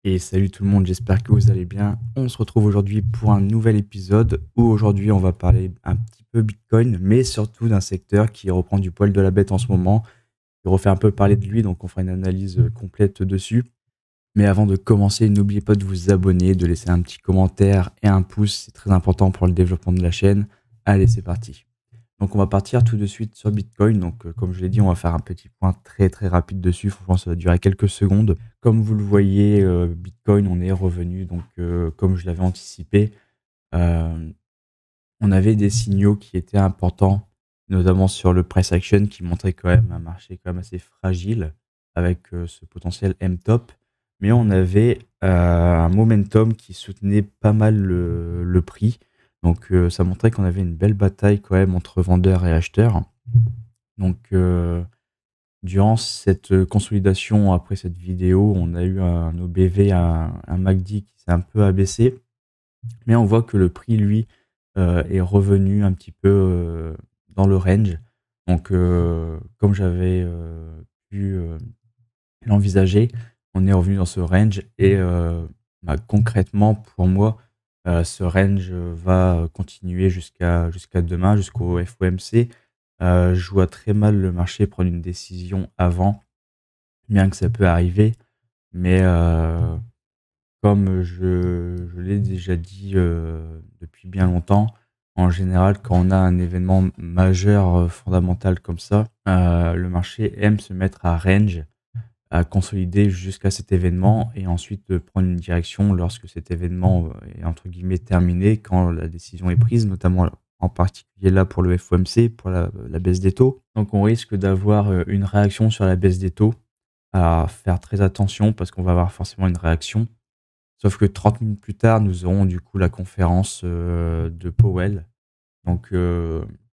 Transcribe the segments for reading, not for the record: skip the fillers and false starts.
Et salut tout le monde, j'espère que vous allez bien. On se retrouve aujourd'hui pour un nouvel épisode où aujourd'hui on va parler un petit peu Bitcoin, mais surtout d'un secteur qui reprend du poil de la bête en ce moment, qui refait un peu parler de lui, donc on fera une analyse complète dessus. Mais avant de commencer, n'oubliez pas de vous abonner, de laisser un petit commentaire et un pouce, c'est très important pour le développement de la chaîne. Allez, c'est parti. Donc on va partir tout de suite sur Bitcoin. Donc comme je l'ai dit, on va faire un petit point très très rapide dessus. Franchement, ça va durer quelques secondes. Comme vous le voyez, Bitcoin, on est revenu. Donc comme je l'avais anticipé, euh, on avait des signaux qui étaient importants, notamment sur le price action, qui montrait quand même un marché quand même assez fragile avec ce potentiel M-top. Mais on avait un momentum qui soutenait pas mal le prix. Donc ça montrait qu'on avait une belle bataille quand même entre vendeurs et acheteurs. Donc durant cette consolidation, après cette vidéo, on a eu un OBV, un MACD qui s'est un peu abaissé. Mais on voit que le prix, lui, est revenu un petit peu dans le range. Donc, comme j'avais pu l'envisager, on est revenu dans ce range et concrètement, pour moi, ce range va continuer jusqu'à demain, jusqu'au FOMC. Je vois très mal le marché prendre une décision avant, bien que ça peut arriver, mais comme je l'ai déjà dit depuis bien longtemps, en général, quand on a un événement majeur fondamental comme ça, le marché aime se mettre à range, à consolider jusqu'à cet événement et ensuite prendre une direction lorsque cet événement est entre guillemets terminé, quand la décision est prise, notamment en particulier là pour le FOMC, pour la baisse des taux. Donc on risque d'avoir une réaction sur la baisse des taux, à faire très attention parce qu'on va avoir forcément une réaction. Sauf que 30 minutes plus tard, nous aurons du coup la conférence de Powell. Donc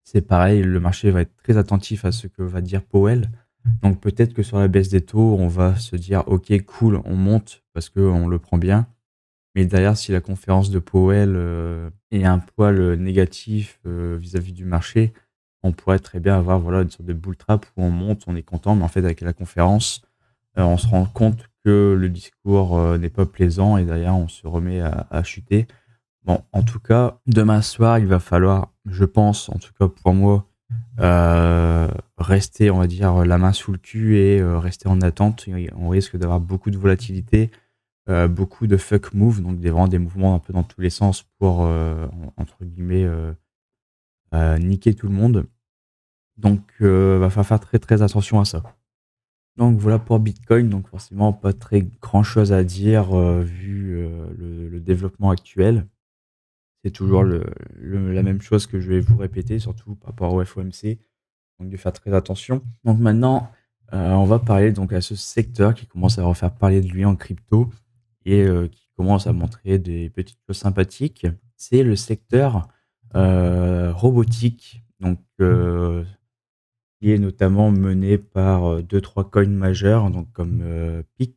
c'est pareil, le marché va être très attentif à ce que va dire Powell. Donc peut-être que sur la baisse des taux, on va se dire ok cool, on monte parce qu'on le prend bien. Mais derrière, si la conférence de Powell est un poil négatif vis-à-vis du marché, on pourrait très bien avoir voilà, une sorte de bull trap où on monte, on est content, mais en fait avec la conférence, on se rend compte que le discours n'est pas plaisant et derrière on se remet à chuter. Bon, en tout cas, demain soir, il va falloir, je pense, en tout cas pour moi, rester, on va dire, la main sous le cul et rester en attente. On risque d'avoir beaucoup de volatilité, beaucoup de fuck moves, donc vraiment des mouvements un peu dans tous les sens pour, entre guillemets, niquer tout le monde. Donc, va falloir faire très très attention à ça. Donc voilà pour Bitcoin, donc forcément pas très grand chose à dire vu le développement actuel. C'est toujours la même chose que je vais vous répéter, surtout par rapport au FOMC, donc de faire très attention. Donc maintenant, on va parler donc à ce secteur qui commence à refaire parler de lui en crypto et qui commence à montrer des petites choses sympathiques. C'est le secteur robotique, donc qui est notamment mené par 2-3 coins majeurs, donc comme PIC,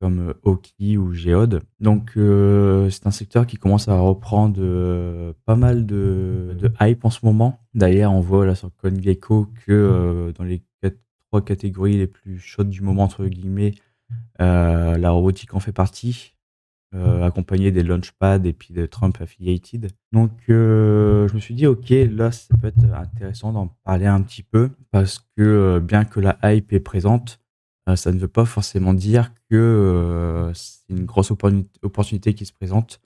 comme Oki ou Geode. Donc c'est un secteur qui commence à reprendre pas mal de hype en ce moment. D'ailleurs, on voit là sur CoinGecko que dans les 3 catégories les plus chaudes du moment, entre guillemets, la robotique en fait partie, accompagné des launchpads et puis de Trump affiliated. Donc je me suis dit ok, là ça peut être intéressant d'en parler un petit peu parce que bien que la hype est présente, ça ne veut pas forcément dire que c'est une grosse opportunité qui se présente,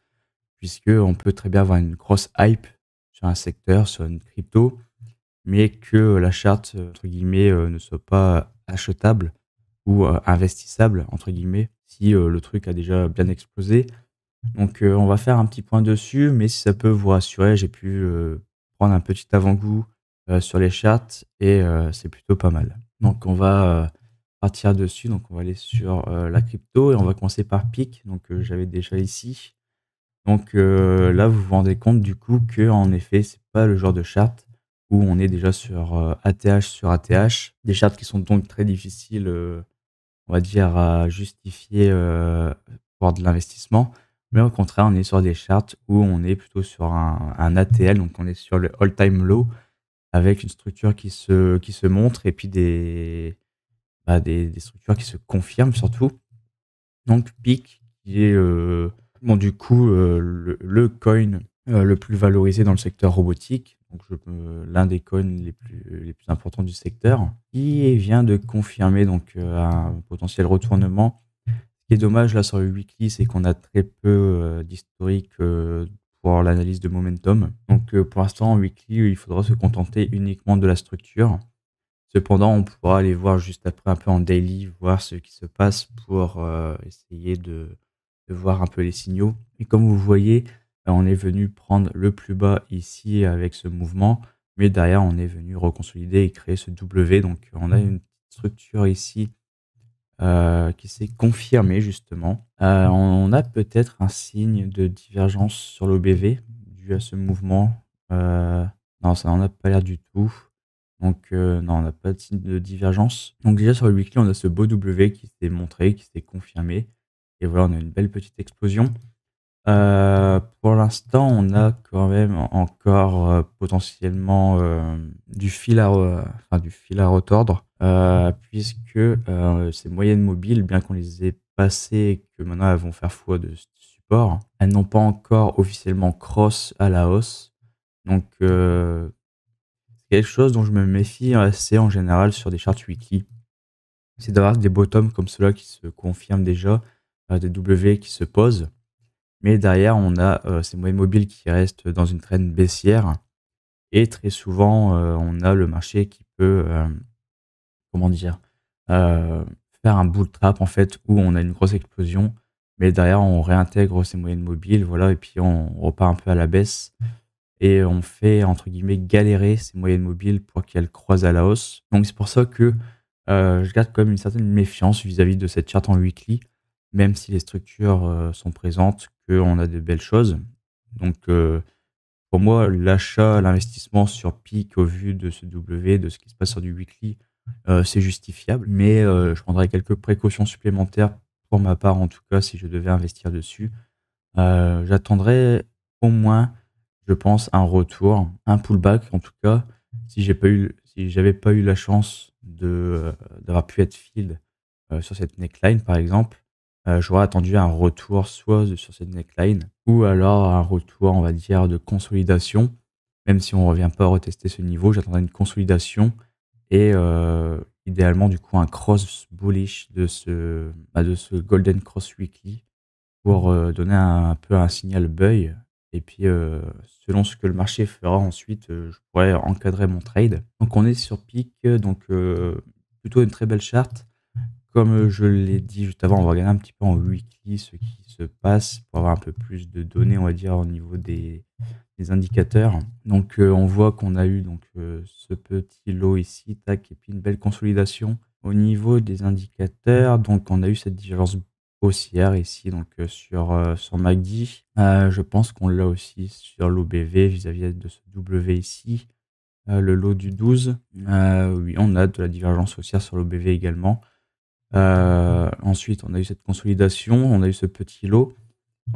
puisque on peut très bien avoir une grosse hype sur un secteur, sur une crypto, mais que la charte entre guillemets ne soit pas achetable ou investissable entre guillemets si le truc a déjà bien explosé. Donc on va faire un petit point dessus, mais si ça peut vous rassurer, j'ai pu prendre un petit avant-goût sur les charts et c'est plutôt pas mal. Donc on va partir dessus, donc on va aller sur la crypto et on va commencer par PIC, donc j'avais déjà ici. Donc là, vous vous rendez compte du coup que en effet, c'est pas le genre de charte où on est déjà sur ATH sur ATH, des chartes qui sont donc très difficiles, on va dire, à justifier pour de l'investissement. Mais au contraire, on est sur des charts où on est plutôt sur un ATL, donc on est sur le all-time low avec une structure qui se montre et puis des structures qui se confirment surtout. Donc PIC qui est, bon, du coup, le coin le plus valorisé dans le secteur robotique. Donc, l'un des coins les plus importants du secteur, qui vient de confirmer donc un potentiel retournement. Ce qui est dommage là sur le weekly, c'est qu'on a très peu d'historique pour l'analyse de momentum. Donc, pour l'instant, en weekly, il faudra se contenter uniquement de la structure. Cependant, on pourra aller voir juste après un peu en daily, voir ce qui se passe pour essayer de voir un peu les signaux. Et comme vous voyez, on est venu prendre le plus bas ici avec ce mouvement, mais derrière, on est venu reconsolider et créer ce W. Donc, on a une petite structure ici qui s'est confirmée justement. On a peut-être un signe de divergence sur l'OBV dû à ce mouvement. Non, ça n'en a pas l'air du tout. Donc, non, on n'a pas de signe de divergence. Donc déjà sur le weekly, on a ce beau W qui s'est montré, qui s'est confirmé. Et voilà, on a une belle petite explosion. Pour l'instant, on a quand même encore potentiellement du fil à retordre, puisque ces moyennes mobiles, bien qu'on les ait passées et que maintenant elles vont faire foi de support, elles n'ont pas encore officiellement cross à la hausse. Donc, c'est quelque chose dont je me méfie assez en général sur des charts weekly. C'est d'avoir des bottoms comme ceux-là qui se confirment déjà, des W qui se posent. Mais derrière, on a ces moyennes mobiles qui restent dans une trend baissière. Et très souvent, on a le marché qui peut, comment dire, heu, faire un bull trap en fait, où on a une grosse explosion, mais derrière on réintègre ces moyennes mobiles, voilà, et puis on repart un peu à la baisse et on fait entre guillemets «galérer» ces moyennes mobiles pour qu'elles croisent à la hausse. Donc c'est pour ça que, je garde quand même une certaine méfiance vis-à-vis de cette charte en weekly, même si les structures, sont présentes, qu'on a de belles choses. Donc, pour moi, l'achat, l'investissement sur Peak au vu de ce W, de ce qui se passe sur du weekly, c'est justifiable. Mais, je prendrais quelques précautions supplémentaires pour ma part, en tout cas, si je devais investir dessus. J'attendrais au moins, je pense, un retour, un pullback en tout cas, si j'avais pas eu la chance d'avoir pu être filled, sur cette neckline par exemple, j'aurais attendu un retour soit sur cette neckline ou alors un retour, on va dire, de consolidation. Même si on revient pas à retester ce niveau, j'attendrais une consolidation et idéalement du coup un cross bullish de ce golden cross weekly pour, donner un peu un signal buy et puis, selon ce que le marché fera ensuite, je pourrais encadrer mon trade. Donc on est sur pic, donc plutôt une très belle charte. Comme, je l'ai dit juste avant, on va regarder un petit peu en weekly ce qui se passe pour avoir un peu plus de données, on va dire, au niveau des indicateurs. Donc, on voit qu'on a eu donc, ce petit lot ici, tac, et puis une belle consolidation. Au niveau des indicateurs, donc on a eu cette divergence haussière ici, donc, sur MACD. Je pense qu'on l'a aussi sur l'OBV vis-à-vis de ce W ici, le lot du 12. Oui, on a de la divergence haussière sur l'OBV également. Ensuite, on a eu cette consolidation, on a eu ce petit lot.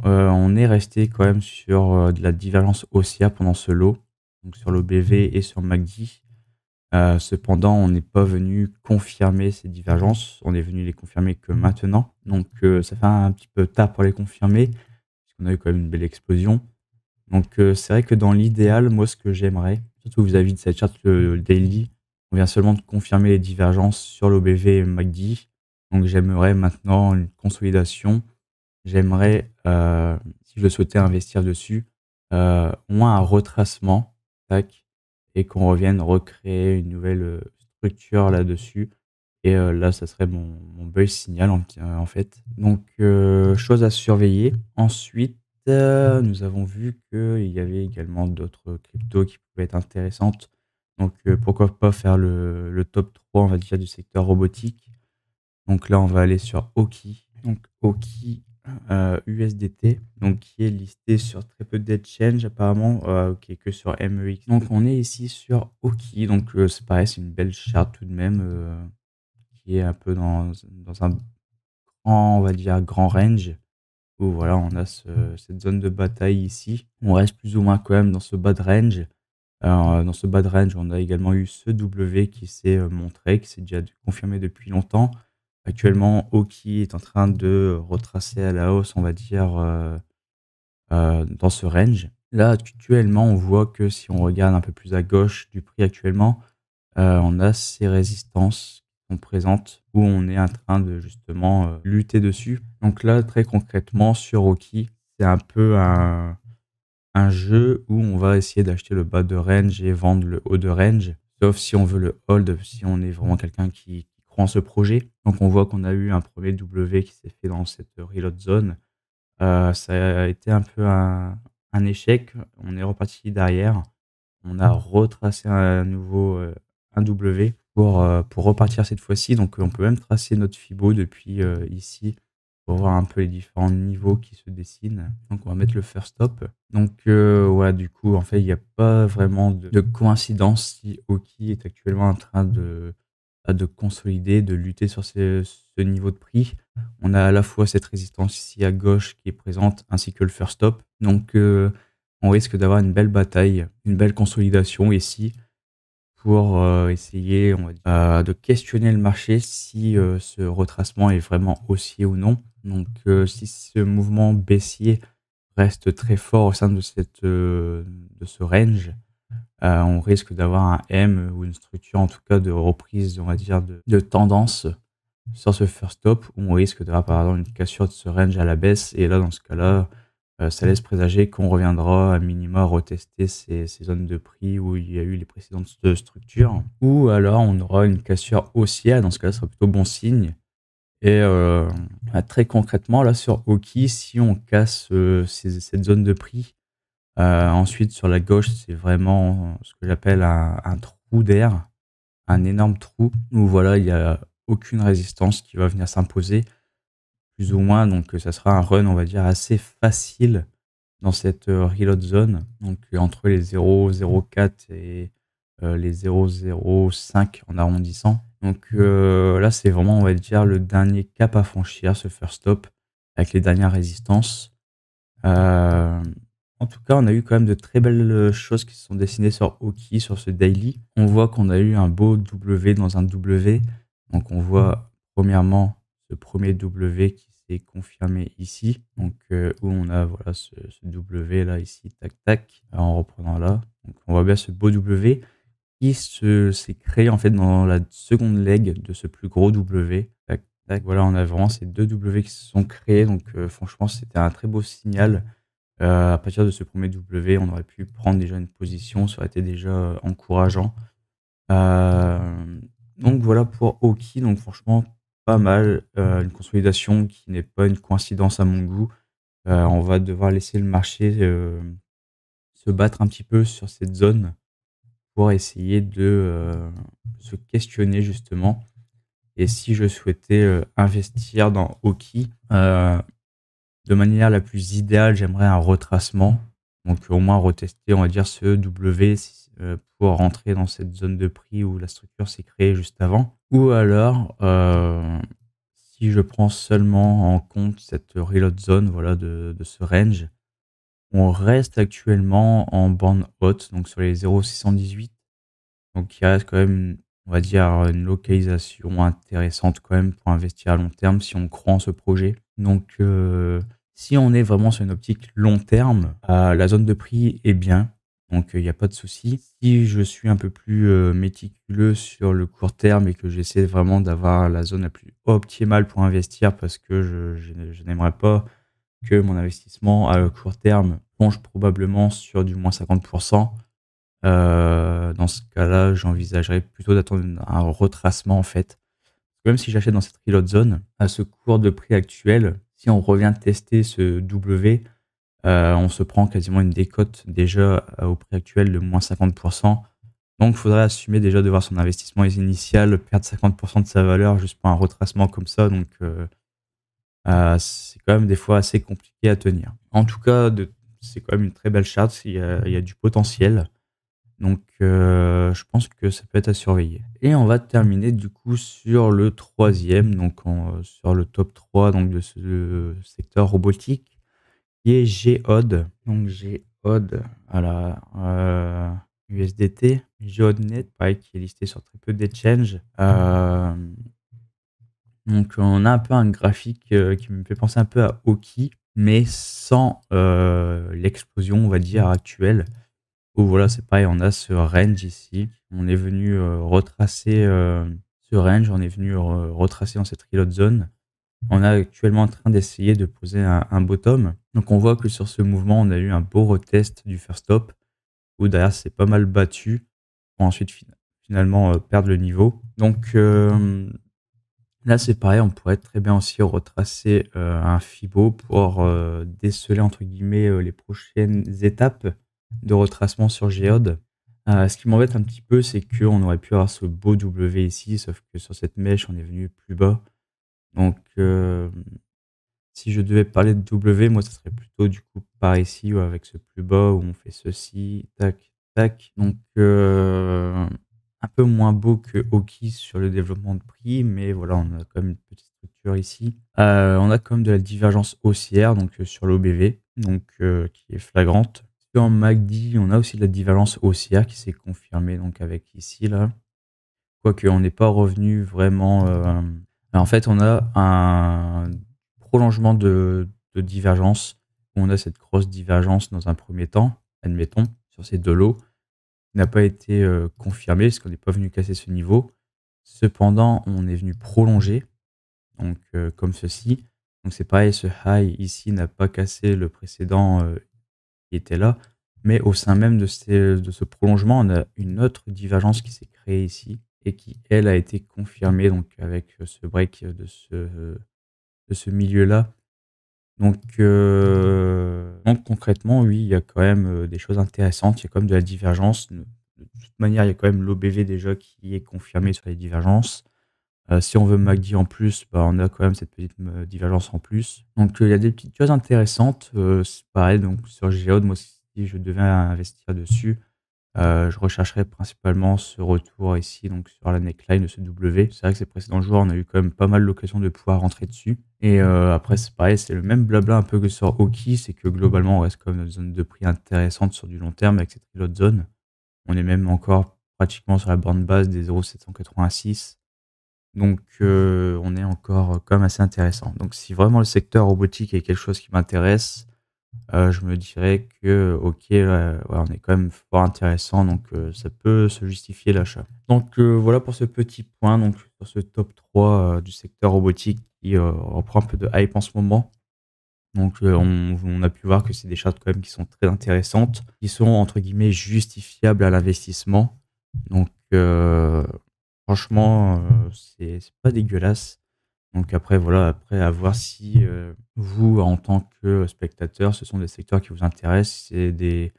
On est resté quand même sur, de la divergence haussière pendant ce lot, donc sur l'OBV et sur MACD. Cependant, on n'est pas venu confirmer ces divergences, on est venu les confirmer que maintenant. Donc, ça fait un petit peu tard pour les confirmer, puisqu'on a eu quand même une belle explosion. Donc, c'est vrai que dans l'idéal, moi, ce que j'aimerais, surtout vis-à-vis de cette charte, daily, on vient seulement de confirmer les divergences sur l'OBV et MACD. Donc, j'aimerais maintenant une consolidation. J'aimerais, si je souhaitais investir dessus, au moins un retracement, tac, et qu'on revienne recréer une nouvelle, structure là-dessus et là, ça serait mon buy signal en fait. Donc, chose à surveiller. Ensuite, nous avons vu qu'il y avait également d'autres cryptos qui pouvaient être intéressantes. Donc, pourquoi pas faire le top 3, on va dire, du secteur robotique. Donc là, on va aller sur Oki. Donc Oki, USDT, donc qui est listé sur très peu d'exchanges apparemment, qui est que sur MEX. Donc on est ici sur Oki, donc c'est pareil, c'est une belle charte tout de même, qui est un peu dans un grand, on va dire, grand range où voilà, on a cette zone de bataille ici. On reste plus ou moins quand même dans ce bas de range. Dans ce bas de range, on a également eu ce W qui s'est, montré, qui s'est déjà confirmé depuis longtemps. Actuellement, Oki est en train de retracer à la hausse, on va dire, dans ce range. Là, actuellement, on voit que si on regarde un peu plus à gauche du prix actuellement, on a ces résistances qui sont présentes où on est en train de justement, lutter dessus. Donc là, très concrètement sur Oki, c'est un peu un jeu où on va essayer d'acheter le bas de range et vendre le haut de range, sauf si on veut le hold, si on est vraiment quelqu'un qui croit en ce projet. Donc on voit qu'on a eu un premier W qui s'est fait dans cette reload zone. Ça a été un peu un échec. On est reparti derrière. On a retracé un nouveau, un W pour repartir cette fois-ci. Donc, on peut même tracer notre Fibo depuis, ici pour voir un peu les différents niveaux qui se dessinent. Donc on va mettre le first stop. Donc, ouais, du coup, en fait, il y a pas vraiment de coïncidence si Oki est actuellement en train de consolider, de lutter sur ce niveau de prix. On a à la fois cette résistance ici à gauche qui est présente, ainsi que le first stop. Donc, on risque d'avoir une belle bataille, une belle consolidation ici pour essayer, on va dire, de questionner le marché si ce retracement est vraiment haussier ou non. Donc, si ce mouvement baissier reste très fort au sein de de ce range, on risque d'avoir un M ou une structure, en tout cas, de reprise, on va dire, de tendance sur ce first stop où on risque d'avoir par exemple une cassure de ce range à la baisse. Et là, dans ce cas-là, ça laisse présager qu'on reviendra à minima retester ces zones de prix où il y a eu les précédentes structures. Ou alors, on aura une cassure haussière. Dans ce cas-là, ce sera plutôt bon signe. Et très concrètement, là, sur Oki, si on casse cette zone de prix, ensuite, sur la gauche, c'est vraiment ce que j'appelle un trou d'air, un énorme trou où voilà, il y a aucune résistance qui va venir s'imposer, plus ou moins. Donc, ça sera un run, on va dire, assez facile dans cette reload zone. Donc, entre les 0,04 et les 0,05 en arrondissant. Donc, là, c'est vraiment, on va dire, le dernier cap à franchir, ce first stop, avec les dernières résistances. Euh, En tout cas, on a eu quand même de très belles choses qui se sont dessinées sur Oki, sur ce daily. On voit qu'on a eu un beau W dans un W. Donc, on voit premièrement ce premier W qui s'est confirmé ici. Donc, où on a voilà, ce W là, ici, tac, tac, en reprenant là. Donc, on voit bien ce beau W qui s'est créé en fait dans la seconde leg de ce plus gros W. Tac, tac. Voilà, on a vraiment ces deux W qui se sont créés. Donc, franchement, c'était un très beau signal. À partir de ce premier W, on aurait pu prendre déjà une position, ça aurait été déjà encourageant. Donc voilà pour Oki, donc franchement pas mal, une consolidation qui n'est pas une coïncidence à mon goût. On va devoir laisser le marché se battre un petit peu sur cette zone pour essayer de se questionner justement. Et si je souhaitais investir dans Oki, de manière la plus idéale, j'aimerais un retracement. Donc au moins retester, on va dire, ce W pour rentrer dans cette zone de prix où la structure s'est créée juste avant. Ou alors, si je prends seulement en compte cette reload zone, voilà, de ce range, on reste actuellement en bande haute, donc sur les 0,618. Donc il reste quand même, on va dire, une localisation intéressante quand même pour investir à long terme si on croit en ce projet. Donc si on est vraiment sur une optique long terme, la zone de prix est bien. Donc il n'y a pas de souci. Si je suis un peu plus méticuleux sur le court terme et que j'essaie vraiment d'avoir la zone la plus optimale pour investir parce que je n'aimerais pas que mon investissement à court terme plonge probablement sur du moins 50%. Dans ce cas-là, j'envisagerais plutôt d'attendre un retracement en fait. Même si j'achète dans cette reload zone, à ce cours de prix actuel, si on revient tester ce W, on se prend quasiment une décote déjà au prix actuel de moins 50%. Donc il faudrait assumer déjà de voir son investissement initial perdre 50% de sa valeur juste pour un retracement comme ça. Donc c'est quand même des fois assez compliqué à tenir. En tout cas, c'est quand même une très belle charte, il y a du potentiel. Donc, je pense que ça peut être à surveiller. Et on va terminer du coup sur le troisième, donc sur le top 3 donc, de ce secteur robotique, qui est Geode. Donc Geode, voilà, USDT. Geode.net, pareil, qui est listé sur très peu d'exchanges. Donc Donc on a un peu un graphique, qui me fait penser un peu à Aukey, mais sans, l'explosion, on va dire, actuelle. Où voilà, c'est pareil, on a ce range ici. On est venu, retracer, ce range, on est venu retracer dans cette reload zone. On est actuellement en train d'essayer de poser un bottom. Donc on voit que sur ce mouvement, on a eu un beau retest du first stop, où derrière c'est pas mal battu, pour ensuite finalement, perdre le niveau. Donc là c'est pareil, on pourrait très bien aussi retracer, un Fibo pour, «déceler» entre guillemets, les prochaines étapes de retracement sur Géode. Ce qui m'embête un petit peu, c'est qu'on aurait pu avoir ce beau W ici, sauf que sur cette mèche, on est venu plus bas. Donc si je devais parler de W, moi, ça serait plutôt du coup par ici ou avec ce plus bas où on fait ceci, tac, tac. Donc un peu moins beau que Aukey sur le développement de prix, mais voilà, on a quand même une petite structure ici. On a quand même de la divergence haussière, donc sur l'OBV, donc qui est flagrante. Sur MACD, on a aussi de la divergence haussière qui s'est confirmée, donc avec ici, là. Quoique on n'est pas revenu vraiment, en fait, on a un prolongement de divergence. On a cette grosse divergence dans un premier temps, admettons, sur ces 2 lots, qui n'a pas été, confirmée parce qu'on n'est pas venu casser ce niveau. Cependant, on est venu prolonger, donc comme ceci. Donc c'est pareil, ce high ici n'a pas cassé le précédent, qui était là, mais au sein même de ce prolongement, on a une autre divergence qui s'est créée ici et qui, elle, a été confirmée donc avec, ce break, de ce milieu-là. Donc concrètement, oui, il y a quand même, des choses intéressantes. Il y a quand même de la divergence. De toute manière, il y a quand même l'OBV déjà qui est confirmé sur les divergences. Si on veut MACD en plus, bah, on a quand même cette petite divergence en plus. Donc il y a des petites choses intéressantes. C'est pareil, donc sur Géode, moi, si je devais investir dessus, je rechercherais principalement ce retour ici, donc sur la neckline de ce W. C'est vrai que ces précédents jours, on a eu quand même pas mal l'occasion de pouvoir rentrer dessus. Et après, c'est pareil, c'est le même blabla un peu que sur Aukey, c'est que globalement, on reste quand même dans une zone de prix intéressante sur du long terme avec cette reload zone. On est même encore pratiquement sur la bande basse des 0,786. Donc on est encore quand même assez intéressant. Donc si vraiment le secteur robotique est quelque chose qui m'intéresse, je me dirais que OK, là, ouais, on est quand même fort intéressant, donc ça peut se justifier l'achat. Donc voilà pour ce petit point, donc sur ce top 3 du secteur robotique qui reprend un peu de hype en ce moment. Donc on a pu voir que c'est des chartes quand même qui sont très intéressantes, qui sont entre guillemets «justifiables» à l'investissement. Donc franchement, c'est pas dégueulasse. Donc après voilà, après à voir si, vous en tant que spectateur, ce sont des secteurs qui vous intéressent, c'est des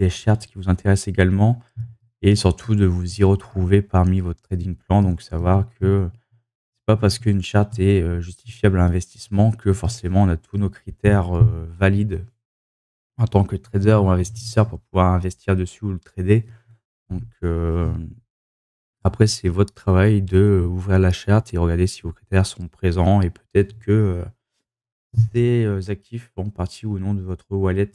charts qui vous intéressent également et surtout de vous y retrouver parmi votre trading plan. Donc savoir que c'est pas parce qu'une charte est, justifiable à l'investissement que forcément on a tous nos critères, valides en tant que trader ou investisseur pour pouvoir investir dessus ou le trader. Donc après c'est votre travail de, ouvrir la charte et regarder si vos critères sont présents et peut-être que, ces, actifs feront partie ou non de votre wallet,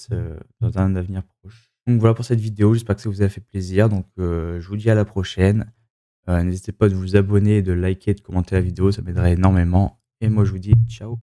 dans un avenir proche. Donc voilà pour cette vidéo, j'espère que ça vous a fait plaisir. Donc je vous dis à la prochaine. N'hésitez pas de vous abonner, de liker, de commenter la vidéo, ça m'aiderait énormément et moi je vous dis ciao.